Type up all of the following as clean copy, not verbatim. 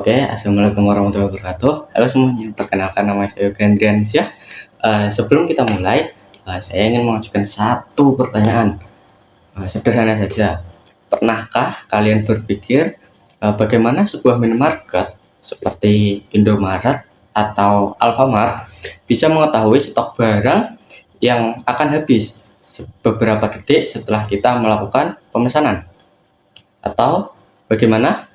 Oke, assalamualaikum warahmatullahi wabarakatuh. Halo semuanya, perkenalkan nama saya Yoga Andriansyah. Sebelum kita mulai, saya ingin mengajukan satu pertanyaan. Sederhana saja. Pernahkah kalian berpikir bagaimana sebuah minimarket seperti Indomaret atau Alfamart bisa mengetahui stok barang yang akan habis beberapa detik setelah kita melakukan pemesanan? Atau bagaimana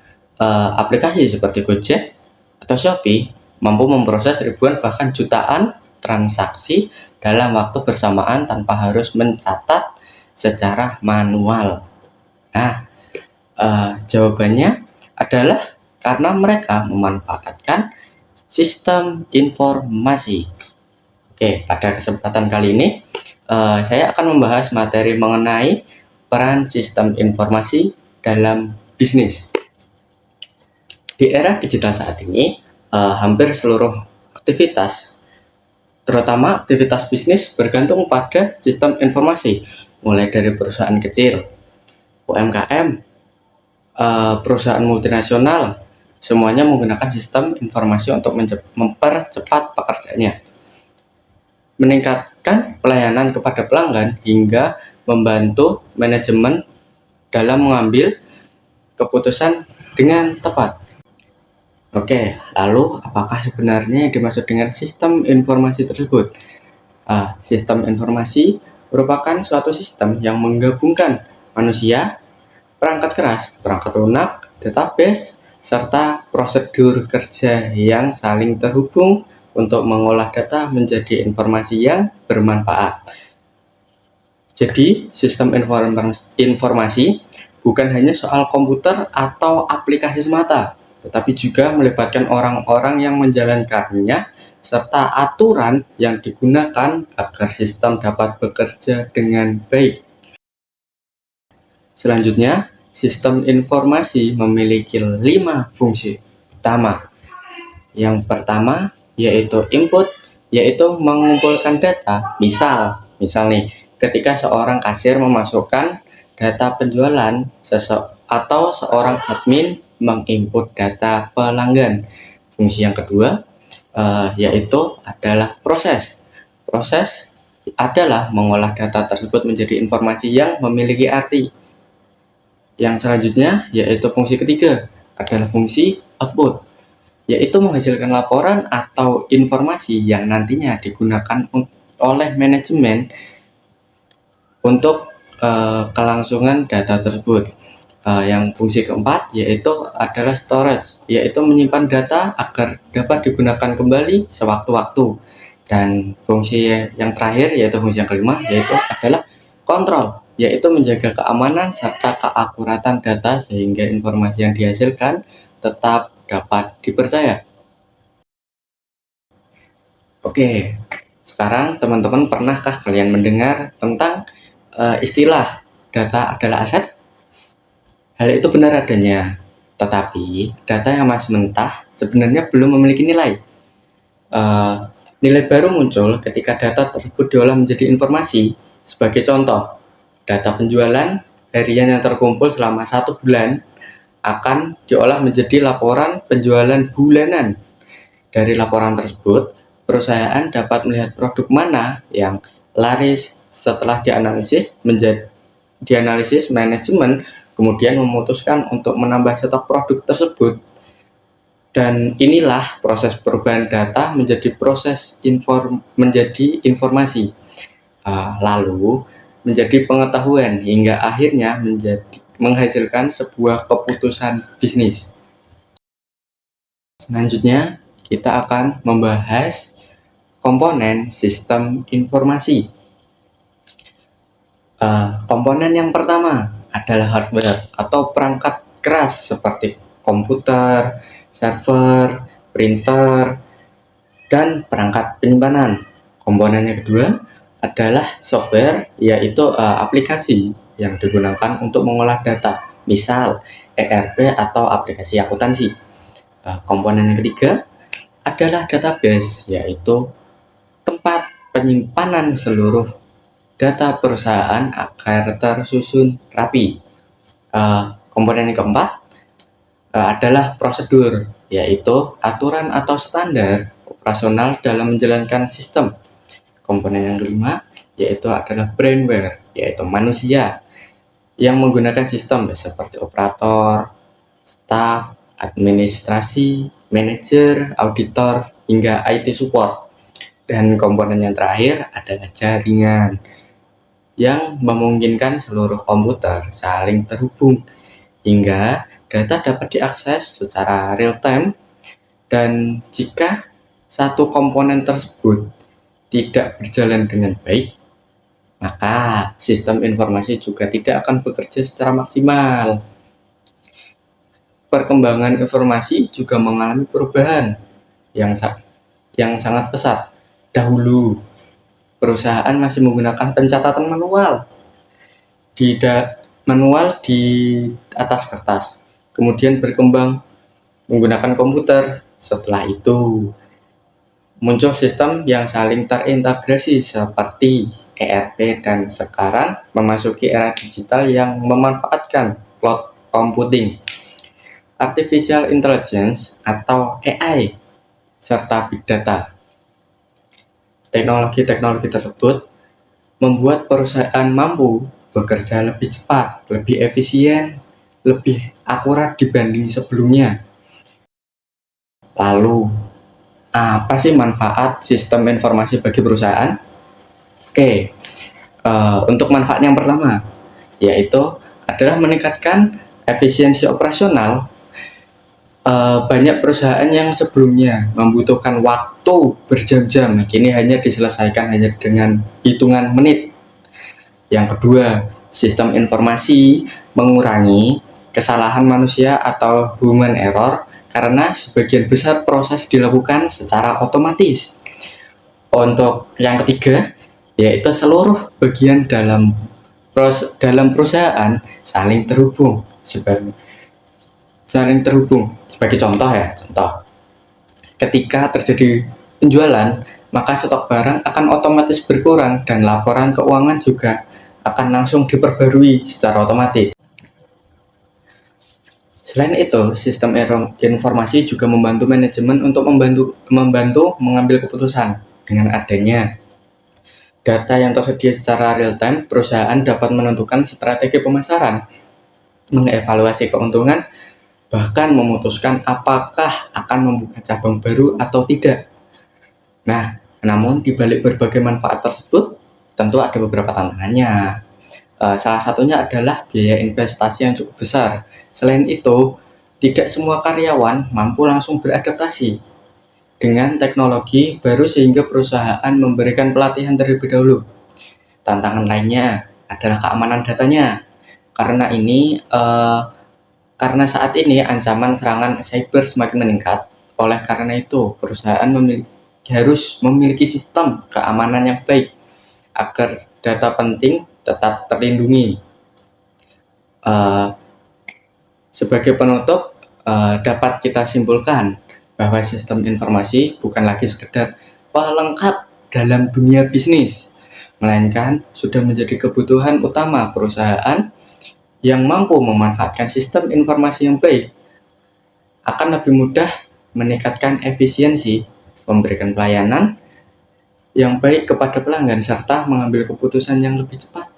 aplikasi seperti Gojek atau Shopee mampu memproses ribuan bahkan jutaan transaksi dalam waktu bersamaan tanpa harus mencatat secara manual? Nah, jawabannya adalah karena mereka memanfaatkan sistem informasi. Oke, pada kesempatan kali ini saya akan membahas materi mengenai peran sistem informasi dalam bisnis. Di era digital saat ini, hampir seluruh aktivitas, terutama aktivitas bisnis, bergantung pada sistem informasi, mulai dari perusahaan kecil, UMKM, perusahaan multinasional, semuanya menggunakan sistem informasi untuk mempercepat pekerjaannya, meningkatkan pelayanan kepada pelanggan, hingga membantu manajemen dalam mengambil keputusan dengan tepat. Oke, lalu apakah sebenarnya yang dimaksud dengan sistem informasi tersebut? Sistem informasi merupakan suatu sistem yang menggabungkan manusia, perangkat keras, perangkat lunak, database, serta prosedur kerja yang saling terhubung untuk mengolah data menjadi informasi yang bermanfaat. Jadi, sistem informasi bukan hanya soal komputer atau aplikasi semata, tetapi juga melibatkan orang-orang yang menjalankannya serta aturan yang digunakan agar sistem dapat bekerja dengan baik. Selanjutnya, sistem informasi memiliki 5 fungsi utama. Yang pertama yaitu input, yaitu mengumpulkan data. Misal nih, ketika seorang kasir memasukkan data penjualan atau seorang admin menginput data pelanggan. Fungsi yang kedua yaitu adalah proses. Proses adalah mengolah data tersebut menjadi informasi yang memiliki arti. Yang selanjutnya yaitu fungsi ketiga adalah fungsi output, yaitu menghasilkan laporan atau informasi yang nantinya digunakan oleh manajemen untuk kelangsungan data tersebut. Yang fungsi keempat yaitu adalah storage, yaitu menyimpan data agar dapat digunakan kembali sewaktu-waktu. Dan fungsi yang terakhir yaitu fungsi yang kelima yaitu adalah kontrol, yaitu menjaga keamanan serta keakuratan data sehingga informasi yang dihasilkan tetap dapat dipercaya. Oke, sekarang teman-teman pernahkah kalian mendengar tentang istilah data adalah aset? Hal itu benar adanya, tetapi data yang masih mentah sebenarnya belum memiliki nilai. Nilai baru muncul ketika data tersebut diolah menjadi informasi. Sebagai contoh, data penjualan harian yang terkumpul selama 1 bulan akan diolah menjadi laporan penjualan bulanan. Dari laporan tersebut, perusahaan dapat melihat produk mana yang laris. Setelah dianalisis manajemen kemudian memutuskan untuk menambah stok produk tersebut. Dan inilah proses perubahan data menjadi menjadi informasi, lalu menjadi pengetahuan hingga akhirnya menghasilkan sebuah keputusan bisnis. Selanjutnya, kita akan membahas komponen sistem informasi. Komponen yang pertama adalah hardware atau perangkat keras seperti komputer, server, printer, dan perangkat penyimpanan. Komponen yang kedua adalah software, yaitu aplikasi yang digunakan untuk mengolah data, misal ERP atau aplikasi akuntansi. Komponen yang ketiga adalah database, yaitu tempat penyimpanan seluruh data perusahaan agar tersusun rapi. Komponen yang keempat adalah prosedur, yaitu aturan atau standar operasional dalam menjalankan sistem. Komponen yang kelima yaitu adalah brainware, yaitu manusia yang menggunakan sistem seperti operator, staf, administrasi, manajer, auditor, hingga IT support. Dan komponen yang terakhir adalah jaringan yang memungkinkan seluruh komputer saling terhubung hingga data dapat diakses secara real time. Dan jika satu komponen tersebut tidak berjalan dengan baik, maka sistem informasi juga tidak akan bekerja secara maksimal. Perkembangan informasi juga mengalami perubahan yang sangat pesat. Dahulu, perusahaan masih menggunakan pencatatan manual di atas kertas, kemudian berkembang menggunakan komputer. Setelah itu, muncul sistem yang saling terintegrasi seperti ERP, dan sekarang memasuki era digital yang memanfaatkan cloud computing, artificial intelligence atau AI, serta big data. Teknologi-teknologi tersebut membuat perusahaan mampu bekerja lebih cepat, lebih efisien, lebih akurat dibanding sebelumnya. Lalu, apa sih manfaat sistem informasi bagi perusahaan? Oke, untuk manfaat yang pertama, yaitu adalah meningkatkan efisiensi operasional. Banyak perusahaan yang sebelumnya membutuhkan waktu berjam-jam, kini hanya diselesaikan hanya dengan hitungan menit. Yang kedua, sistem informasi mengurangi kesalahan manusia atau human error karena sebagian besar proses dilakukan secara otomatis. Untuk yang ketiga, yaitu seluruh bagian dalam perusahaan saling terhubung. Sebagai contoh ya, ketika terjadi penjualan, maka stok barang akan otomatis berkurang dan laporan keuangan juga akan langsung diperbarui secara otomatis. Selain itu, sistem informasi juga membantu manajemen untuk membantu mengambil keputusan. Dengan adanya data yang tersedia secara real time, perusahaan dapat menentukan strategi pemasaran, mengevaluasi keuntungan, bahkan memutuskan apakah akan membuka cabang baru atau tidak. Nah, namun di balik berbagai manfaat tersebut, tentu ada beberapa tantangannya. Salah satunya adalah biaya investasi yang cukup besar. Selain itu, tidak semua karyawan mampu langsung beradaptasi dengan teknologi baru sehingga perusahaan memberikan pelatihan terlebih dahulu. Tantangan lainnya adalah keamanan datanya. Karena saat ini ancaman serangan cyber semakin meningkat. Oleh karena itu, perusahaan harus memiliki sistem keamanan yang baik agar data penting tetap terlindungi. Sebagai penutup, dapat kita simpulkan bahwa sistem informasi bukan lagi sekedar pelengkap dalam dunia bisnis, melainkan sudah menjadi kebutuhan utama perusahaan. Yang mampu memanfaatkan sistem informasi yang baik akan lebih mudah meningkatkan efisiensi, memberikan pelayanan yang baik kepada pelanggan, serta mengambil keputusan yang lebih cepat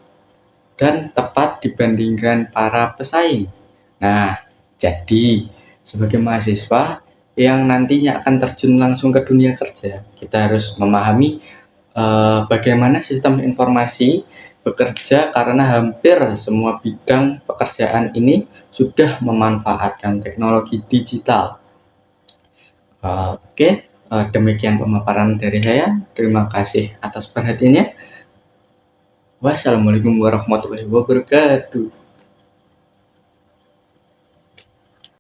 dan tepat dibandingkan para pesaing. Nah, jadi sebagai mahasiswa yang nantinya akan terjun langsung ke dunia kerja, kita harus memahami bagaimana sistem informasi bekerja, karena hampir semua bidang pekerjaan ini sudah memanfaatkan teknologi digital. Oke, demikian pemaparan dari saya. Terima kasih atas perhatiannya. Wassalamualaikum warahmatullahi wabarakatuh.